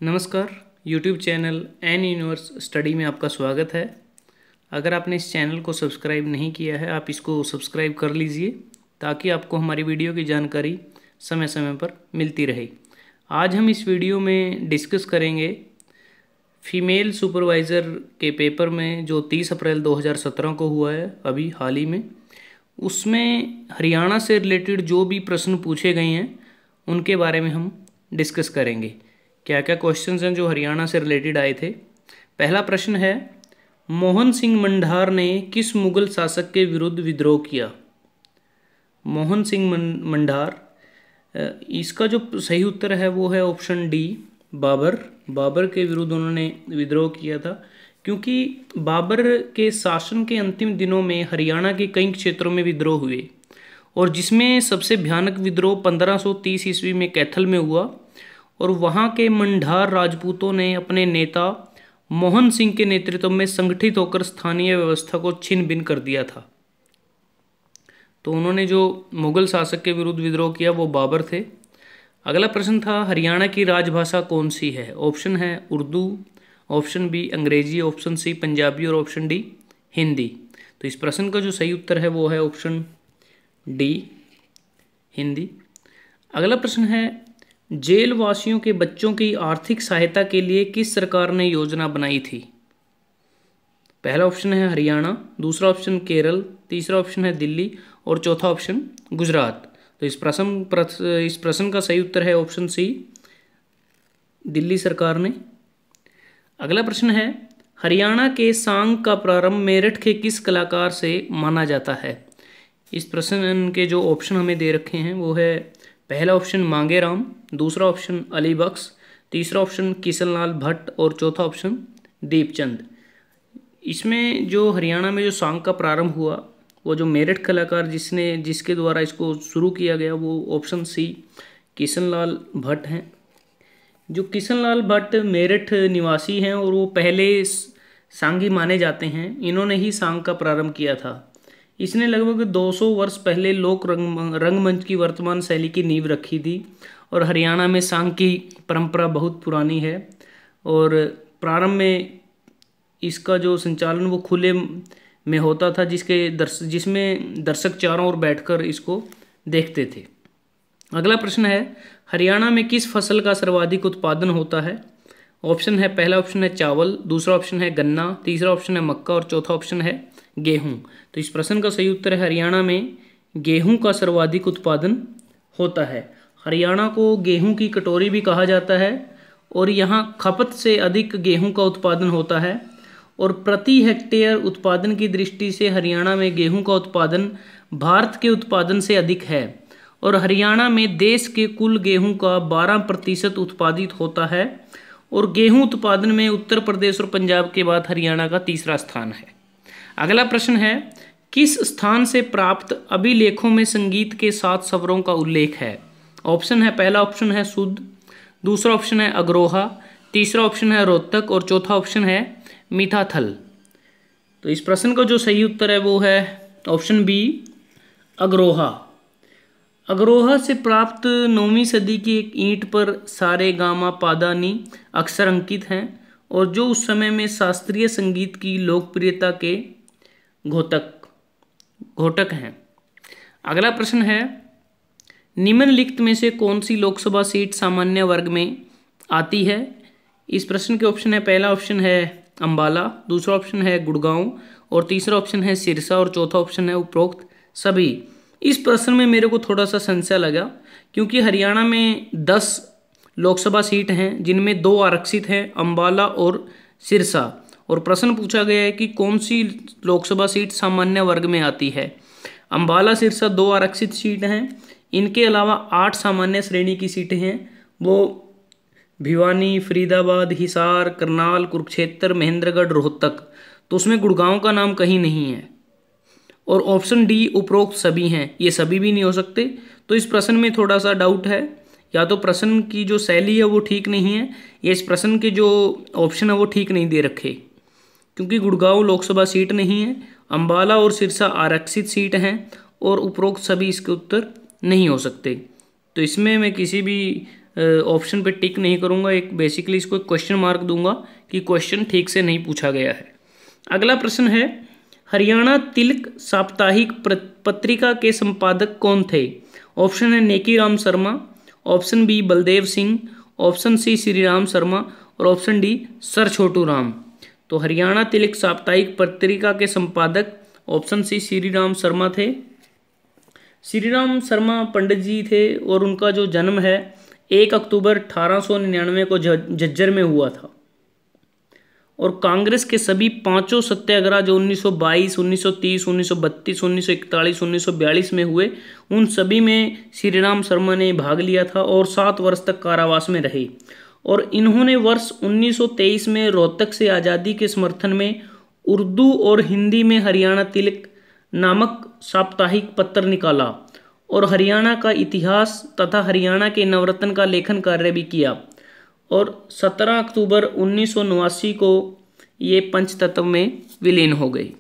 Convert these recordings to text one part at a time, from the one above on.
नमस्कार। YouTube channel N universe study में आपका स्वागत है। अगर आपने इस चैनल को सब्सक्राइब नहीं किया है, आप इसको सब्सक्राइब कर लीजिए ताकि आपको हमारी वीडियो की जानकारी समय समय पर मिलती रहे। आज हम इस वीडियो में डिस्कस करेंगे फीमेल सुपरवाइज़र के पेपर में जो 30 अप्रैल 2017 को हुआ है, अभी हाल ही में। उसमें हरियाणा से रिलेटेड जो भी प्रश्न पूछे गए हैं उनके बारे में हम डिस्कस करेंगे। क्या क्या क्वेश्चंस हैं जो हरियाणा से रिलेटेड आए थे। पहला प्रश्न है, मोहन सिंह मंडार ने किस मुगल शासक के विरुद्ध विद्रोह किया? मोहन सिंह मंडार, इसका जो सही उत्तर है वो है ऑप्शन डी, बाबर के विरुद्ध उन्होंने विद्रोह किया था। क्योंकि बाबर के शासन के अंतिम दिनों में हरियाणा के कई क्षेत्रों में विद्रोह हुए और जिसमें सबसे भयानक विद्रोह 1530 ईस्वी में कैथल में हुआ और वहाँ के मंडार राजपूतों ने अपने नेता मोहन सिंह के नेतृत्व में संगठित होकर स्थानीय व्यवस्था को छिन्न भिन्न कर दिया था। तो उन्होंने जो मुगल शासक के विरुद्ध विद्रोह किया वो बाबर थे। अगला प्रश्न था, हरियाणा की राजभाषा कौन सी है? ऑप्शन है उर्दू, ऑप्शन बी अंग्रेजी, ऑप्शन सी पंजाबी और ऑप्शन डी हिंदी। तो इस प्रश्न का जो सही उत्तर है वो है ऑप्शन डी, हिंदी। अगला प्रश्न है, जेल वासियों के बच्चों की आर्थिक सहायता के लिए किस सरकार ने योजना बनाई थी? पहला ऑप्शन है हरियाणा, दूसरा ऑप्शन केरल, तीसरा ऑप्शन है दिल्ली और चौथा ऑप्शन गुजरात। तो इस प्रश्न का सही उत्तर है ऑप्शन सी, दिल्ली सरकार ने। अगला प्रश्न है, हरियाणा के सांग का प्रारंभ मेरठ के किस कलाकार से माना जाता है? इस प्रश्न के जो ऑप्शन हमें दे रखे हैं वो है, पहला ऑप्शन मांगेराम, दूसरा ऑप्शन अली बख्श, तीसरा ऑप्शन किशनलाल भट्ट और चौथा ऑप्शन दीपचंद। इसमें जो हरियाणा में जो सांग का प्रारंभ हुआ वो जो मेरठ कलाकार जिसके द्वारा इसको शुरू किया गया वो ऑप्शन सी किशनलाल भट्ट हैं। जो किशनलाल भट्ट मेरठ निवासी हैं और वो पहले सांगी माने जाते हैं। इन्होंने ही सांग का प्रारंभ किया था। इसने लगभग 200 वर्ष पहले लोक रंगमंच की वर्तमान शैली की नींव रखी थी और हरियाणा में सांग की परंपरा बहुत पुरानी है और प्रारंभ में इसका जो संचालन वो खुले में होता था जिसमें दर्शक चारों ओर बैठकर इसको देखते थे। अगला प्रश्न है, हरियाणा में किस फसल का सर्वाधिक उत्पादन होता है? ऑप्शन है, पहला ऑप्शन है चावल, दूसरा ऑप्शन है गन्ना, तीसरा ऑप्शन है मक्का और चौथा ऑप्शन है गेहूं। तो इस प्रश्न का सही उत्तर है, हरियाणा में गेहूं का सर्वाधिक उत्पादन होता है। हरियाणा को गेहूं की कटोरी भी कहा जाता है और यहाँ खपत से अधिक गेहूं का उत्पादन होता है और प्रति हेक्टेयर उत्पादन की दृष्टि से हरियाणा में गेहूं का उत्पादन भारत के उत्पादन से अधिक है और हरियाणा में देश के कुल गेहूं का 12% उत्पादित होता है और गेहूं उत्पादन में उत्तर प्रदेश और पंजाब के बाद हरियाणा का तीसरा स्थान है। अगला प्रश्न है, किस स्थान से प्राप्त अभिलेखों में संगीत के 7 स्वरों का उल्लेख है? ऑप्शन है, पहला ऑप्शन है शुद्ध, दूसरा ऑप्शन है अग्रोहा, तीसरा ऑप्शन है रोहतक और चौथा ऑप्शन है मिथाथल। तो इस प्रश्न का जो सही उत्तर है वो है ऑप्शन बी, अग्रोहा। अग्रोहा से प्राप्त 9वीं सदी की एक ईंट पर सारे गामा पादा नी अक्षर अंकित हैं और जो उस समय में शास्त्रीय संगीत की लोकप्रियता के घोटक हैं। अगला प्रश्न है, निम्नलिखित में से कौन सी लोकसभा सीट सामान्य वर्ग में आती है? इस प्रश्न के ऑप्शन है, पहला ऑप्शन है अंबाला, दूसरा ऑप्शन है गुड़गांव और तीसरा ऑप्शन है सिरसा और चौथा ऑप्शन है उपरोक्त सभी। इस प्रश्न में मेरे को थोड़ा सा संशय लगा क्योंकि हरियाणा में 10 लोकसभा सीट हैं जिनमें 2 आरक्षित हैं, अंबाला और सिरसा। और प्रश्न पूछा गया है कि कौन सी लोकसभा सीट सामान्य वर्ग में आती है। अंबाला सिरसा 2 आरक्षित सीट हैं, इनके अलावा 8 सामान्य श्रेणी की सीटें हैं, वो भिवानी, फरीदाबाद, हिसार, करनाल, कुरुक्षेत्र, महेंद्रगढ़, रोहतक। तो उसमें गुड़गांव का नाम कहीं नहीं है और ऑप्शन डी उपरोक्त सभी हैं, ये सभी भी नहीं हो सकते। तो इस प्रश्न में थोड़ा सा डाउट है, या तो प्रश्न की जो शैली है वो ठीक नहीं है या इस प्रश्न के जो ऑप्शन है वो ठीक नहीं दे रखे। क्योंकि गुड़गांव लोकसभा सीट नहीं है, अंबाला और सिरसा आरक्षित सीट हैं और उपरोक्त सभी इसके उत्तर नहीं हो सकते। तो इसमें मैं किसी भी ऑप्शन पे टिक नहीं करूँगा, एक बेसिकली इसको एक क्वेश्चन मार्क दूंगा कि क्वेश्चन ठीक से नहीं पूछा गया है। अगला प्रश्न है, हरियाणा तिलक साप्ताहिक पत्रिका के संपादक कौन थे? ऑप्शन है Nekiram Sharma, option B Baldev Singh, option C Shriram Sharma और option D sir Chhotu Ram. तो हरियाणा तिलक साप्ताहिक पत्रिका के संपादक ऑप्शन सी श्रीराम शर्मा थे। श्रीराम शर्मा पंडित जी थे और उनका जो जन्म है 1 अक्टूबर 1899 को झज्जर में हुआ था। और कांग्रेस के सभी 5 सत्याग्रह जो 1922, 1930, 1932, 1941, 1942 में हुए, उन सभी में श्रीराम शर्मा ने भाग लिया था और 7 वर्ष तक कारावास में रहे। और इन्होंने वर्ष 1923 में रोहतक से आज़ादी के समर्थन में उर्दू और हिंदी में हरियाणा तिलक नामक साप्ताहिक पत्र निकाला और हरियाणा का इतिहास तथा हरियाणा के नवरत्न का लेखन कार्य भी किया। और 17 अक्टूबर 1989 को ये पंचतत्व में विलीन हो गई।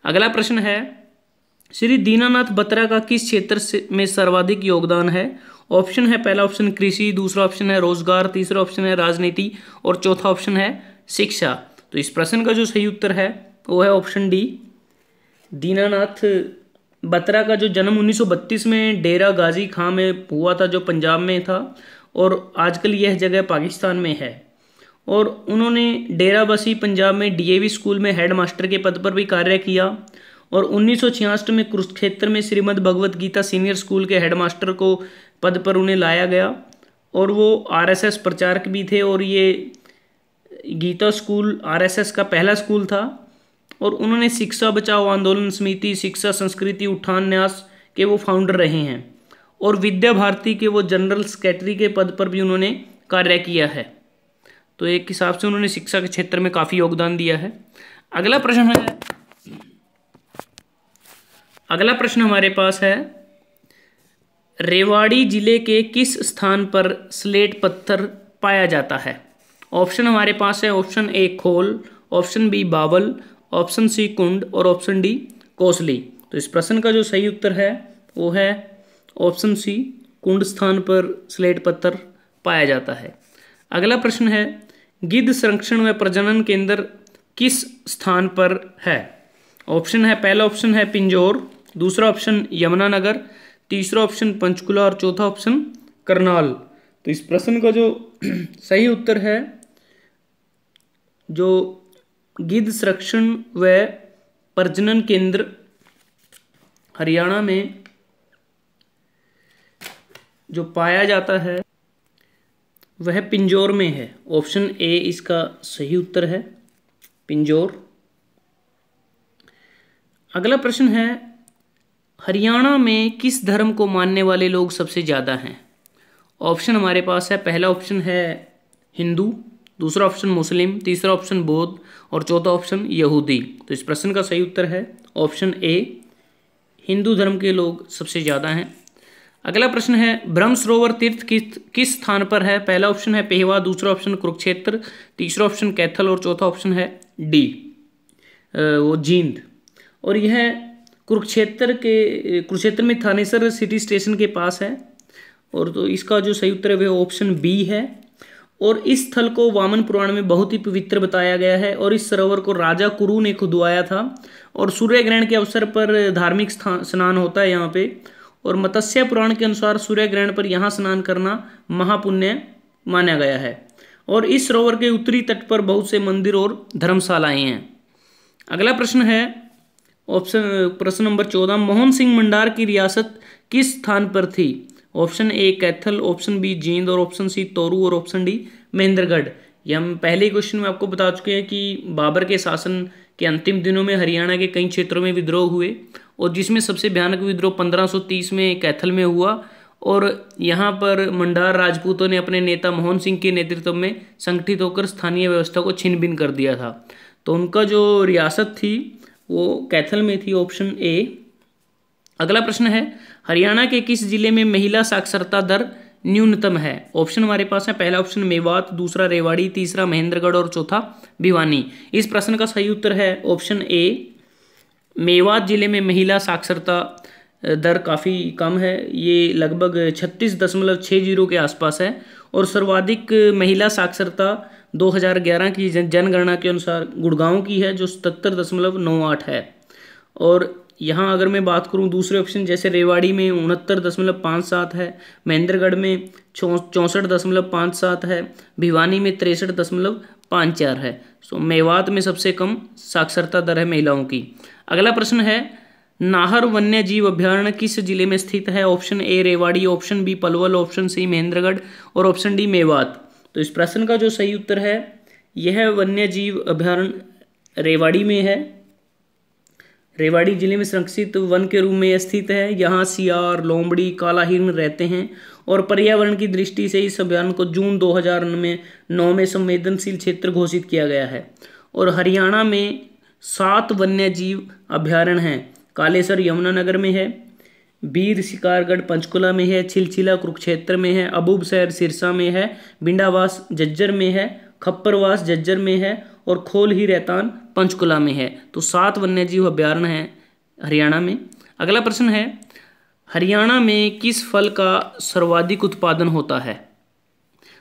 अगला प्रश्न है, श्री दीनानाथ बत्रा का किस क्षेत्र में सर्वाधिक योगदान है? ऑप्शन है, पहला ऑप्शन कृषि, दूसरा ऑप्शन है रोजगार, तीसरा ऑप्शन है राजनीति और चौथा ऑप्शन है शिक्षा। तो इस प्रश्न का जो सही उत्तर है वो है ऑप्शन डी। दीनानाथ बत्रा का जो जन्म 1932 में डेरा गाजी खां में हुआ था, जो पंजाब में था, और आजकल यह जगह पाकिस्तान में है। और उन्होंने डेराबसी पंजाब में डीएवी स्कूल में हेड मास्टर के पद पर भी कार्य किया। और 1966 में कुरुक्षेत्र में श्रीमद् भगवत गीता सीनियर स्कूल के हेड मास्टर को पद पर उन्हें लाया गया। और वो आरएसएस प्रचारक भी थे और ये गीता स्कूल आरएसएस का पहला स्कूल था। और उन्होंने शिक्षा बचाओ आंदोलन समिति, शिक्षा संस्कृति उत्थान न्यास के वो फाउंडर रहे हैं। और विद्या भारती के वो जनरल सेक्रेटरी के पद पर भी उन्होंने कार्य किया है। तो एक हिसाब से उन्होंने शिक्षा के क्षेत्र में काफ़ी योगदान दिया है। अगला प्रश्न हमारे पास है, रेवाड़ी जिले के किस स्थान पर स्लेट पत्थर पाया जाता है? ऑप्शन हमारे पास है, ऑप्शन ए खोल, ऑप्शन बी बावल, ऑप्शन सी कुंड और ऑप्शन डी कोसली। तो इस प्रश्न का जो सही उत्तर है वो है ऑप्शन सी, कुंड स्थान पर स्लेट पत्थर पाया जाता है। अगला प्रश्न है, गिद्ध संरक्षण व प्रजनन केंद्र किस स्थान पर है? ऑप्शन है, पहला ऑप्शन है पिंजौर, दूसरा ऑप्शन यमुनानगर, तीसरा ऑप्शन पंचकुला और चौथा ऑप्शन करनाल। तो इस प्रश्न का जो सही उत्तर है, जो गिद्ध संरक्षण व प्रजनन केंद्र हरियाणा में जो पाया जाता है वह पिंजौर में है। ऑप्शन ए इसका सही उत्तर है, पिंजौर। अगला प्रश्न है, हरियाणा में किस धर्म को मानने वाले लोग सबसे ज़्यादा हैं? ऑप्शन हमारे पास है, पहला ऑप्शन है हिंदू, दूसरा ऑप्शन मुस्लिम, तीसरा ऑप्शन बौद्ध और चौथा ऑप्शन यहूदी। तो इस प्रश्न का सही उत्तर है ऑप्शन ए, हिंदू धर्म के लोग सबसे ज़्यादा हैं। अगला प्रश्न है, ब्रह्म सरोवर तीर्थ किस स्थान पर है? पहला ऑप्शन है पेहवा, दूसरा ऑप्शन कुरुक्षेत्र, तीसरा ऑप्शन कैथल और चौथा ऑप्शन है डी वो जींद। और यह कुरुक्षेत्र में थानेसर सिटी स्टेशन के पास है। और तो इसका जो सही उत्तर है वह ऑप्शन बी है। और इस स्थल को वामन पुराण में बहुत ही पवित्र बताया गया है। और इस सरोवर को राजा कुरु ने खुदवाया था। और सूर्य ग्रहण के अवसर पर धार्मिक स्नान होता है यहाँ पे। और मत्स्य पुराण के अनुसार सूर्य ग्रहण पर यहाँ स्नान करना महापुण्य माना गया है। और इस सरोवर के उत्तरी तट पर बहुत से मंदिर और धर्मशालाएं हैं। अगला प्रश्न है, प्रश्न नंबर 14, मोहन सिंह मंडार की रियासत किस स्थान पर थी? Option A Kaithal, option B Jind और ऑप्शन सी तोरू और ऑप्शन डी महेंद्रगढ़। ये हम पहले क्वेश्चन में आपको बता चुके हैं कि बाबर के शासन के अंतिम दिनों में हरियाणा के कई क्षेत्रों में विद्रोह हुए और जिसमें सबसे भयानक विद्रोह 1530 में कैथल में हुआ। और यहाँ पर मंडार राजपूतों ने अपने नेता मोहन सिंह के नेतृत्व में संगठित होकर स्थानीय व्यवस्था को छिन भिन कर दिया था। तो उनका जो रियासत थी वो कैथल में थी, ऑप्शन ए। अगला प्रश्न है, हरियाणा के किस जिले में महिला साक्षरता दर न्यूनतम है? ऑप्शन हमारे पास है, पहला ऑप्शन मेवात, दूसरा रेवाड़ी, तीसरा महेंद्रगढ़ और चौथा भिवानी। इस प्रश्न का सही उत्तर है ऑप्शन ए, मेवात जिले में महिला साक्षरता दर काफ़ी कम है। ये लगभग 36.60 के आसपास है। और सर्वाधिक महिला साक्षरता 2011 की जनगणना के अनुसार गुड़गांव की है जो 77.98 है। और यहाँ अगर मैं बात करूँ दूसरे ऑप्शन जैसे रेवाड़ी में 69.57 है, महेंद्रगढ़ में 64.57 है, भिवानी में 63.54 है। सो मेवात में सबसे कम साक्षरता दर है महिलाओं की। अगला प्रश्न है नाहर वन्य जीव अभ्यारण्य किस जिले में स्थित है? Option A Rewari, option B Palwal, option C Mahendragarh और ऑप्शन डी मेवात। तो इस प्रश्न का जो सही उत्तर है यह वन्य जीव अभ्यारण्य रेवाड़ी में है। रेवाड़ी जिले में संरक्षित वन के रूप में स्थित है। यहाँ सियार, लोमड़ी, काला हिरण रहते हैं और पर्यावरण की दृष्टि से इस अभियान को जून 2009 में संवेदनशील क्षेत्र घोषित किया गया है। और हरियाणा में 7 वन्य जीव अभ्यारण्य हैं। कालेसर यमुनानगर में है, बीर शिकारगढ़ पंचकुला में है, छिलछिला कुरुक्षेत्र में है, अबूबसैर सिरसा में है, बिंडावास झज्जर में है, खप्परवास झज्जर में है और खोल ही रहतान पंचकुला में है। तो 7 वन्यजीव अभ्यारण्य हैं हरियाणा में। अगला प्रश्न है हरियाणा में किस फल का सर्वाधिक उत्पादन होता है?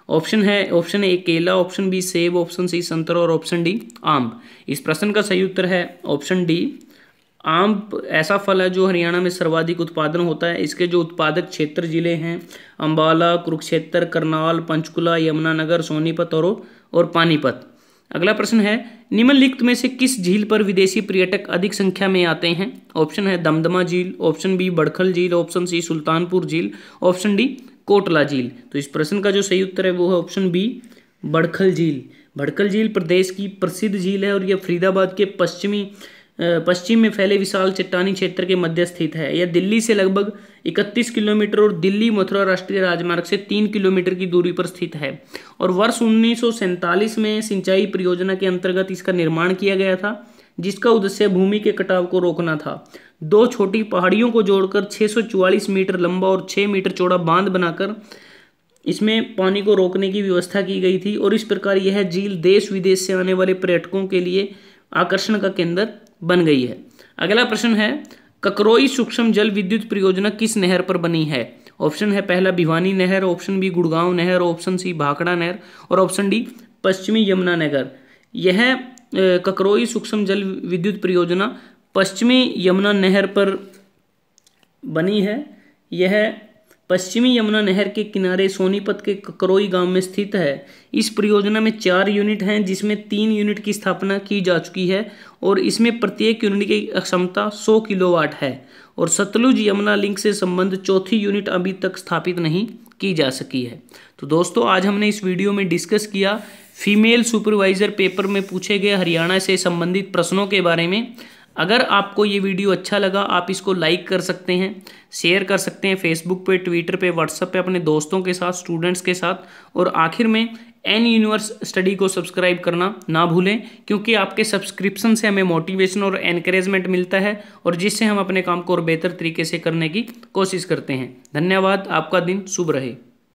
ऑप्शन ए केला, ऑप्शन बी सेब, ऑप्शन सी संतरा और ऑप्शन डी आम। इस प्रश्न का सही उत्तर है ऑप्शन डी आम ऐसा फल है जो हरियाणा में सर्वाधिक उत्पादन होता है। इसके जो उत्पादक क्षेत्र जिले हैं अंबाला, कुरुक्षेत्र, करनाल, पंचकुला, यमुनानगर, सोनीपत और पानीपत। अगला प्रश्न है निम्नलिखित में से किस झील पर विदेशी पर्यटक अधिक संख्या में आते हैं? ऑप्शन है दमदमा झील, ऑप्शन बी बड़खल झील, ऑप्शन सी सुल्तानपुर झील, ऑप्शन डी कोटला झील। तो इस प्रश्न का जो सही उत्तर है वो है ऑप्शन बी बड़खल झील। बड़खल झील प्रदेश की प्रसिद्ध झील है और यह फरीदाबाद के पश्चिम में फैले विशाल चट्टानी क्षेत्र के मध्य स्थित है। यह दिल्ली से लगभग 31 किलोमीटर और दिल्ली मथुरा राष्ट्रीय राजमार्ग से 3 किलोमीटर की दूरी पर स्थित है। और वर्ष 1947 में सिंचाई परियोजना के अंतर्गत इसका निर्माण किया गया था जिसका उद्देश्य भूमि के कटाव को रोकना था। 2 छोटी पहाड़ियों को जोड़कर 644 मीटर लंबा और 6 मीटर चौड़ा बांध बनाकर इसमें पानी को रोकने की व्यवस्था की गई थी और इस प्रकार यह झील देश विदेश से आने वाले पर्यटकों के लिए आकर्षण का केंद्र बन गई है। अगला प्रश्न है ककरोई सूक्ष्म जल विद्युत परियोजना किस नहर पर बनी है? ऑप्शन है पहला भिवानी नहर, ऑप्शन बी गुड़गांव नहर, ऑप्शन सी भाखड़ा नहर और ऑप्शन डी पश्चिमी यमुना नगर। यह ककरोई सूक्ष्म जल विद्युत परियोजना पश्चिमी यमुना नहर पर बनी है। यह पश्चिमी यमुना नहर के किनारे सोनीपत के ककरोई गांव में स्थित है। इस परियोजना में 4 यूनिट हैं जिसमें 3 यूनिट की स्थापना की जा चुकी है और इसमें प्रत्येक यूनिट की क्षमता 100 किलोवाट है। और सतलुज यमुना लिंक से संबंध 4थी यूनिट अभी तक स्थापित नहीं की जा सकी है। तो दोस्तों आज हमने इस वीडियो में डिस्कस किया फीमेल सुपरवाइजर पेपर में पूछे गए हरियाणा से संबंधित प्रश्नों के बारे में। अगर आपको ये वीडियो अच्छा लगा आप इसको लाइक कर सकते हैं, शेयर कर सकते हैं फेसबुक पे, ट्विटर पे, व्हाट्सएप पे अपने दोस्तों के साथ, स्टूडेंट्स के साथ। और आखिर में एन यूनिवर्स स्टडी को सब्सक्राइब करना ना भूलें क्योंकि आपके सब्सक्रिप्शन से हमें मोटिवेशन और एनकरेजमेंट मिलता है और जिससे हम अपने काम को और बेहतर तरीके से करने की कोशिश करते हैं। धन्यवाद, आपका दिन शुभ रहे।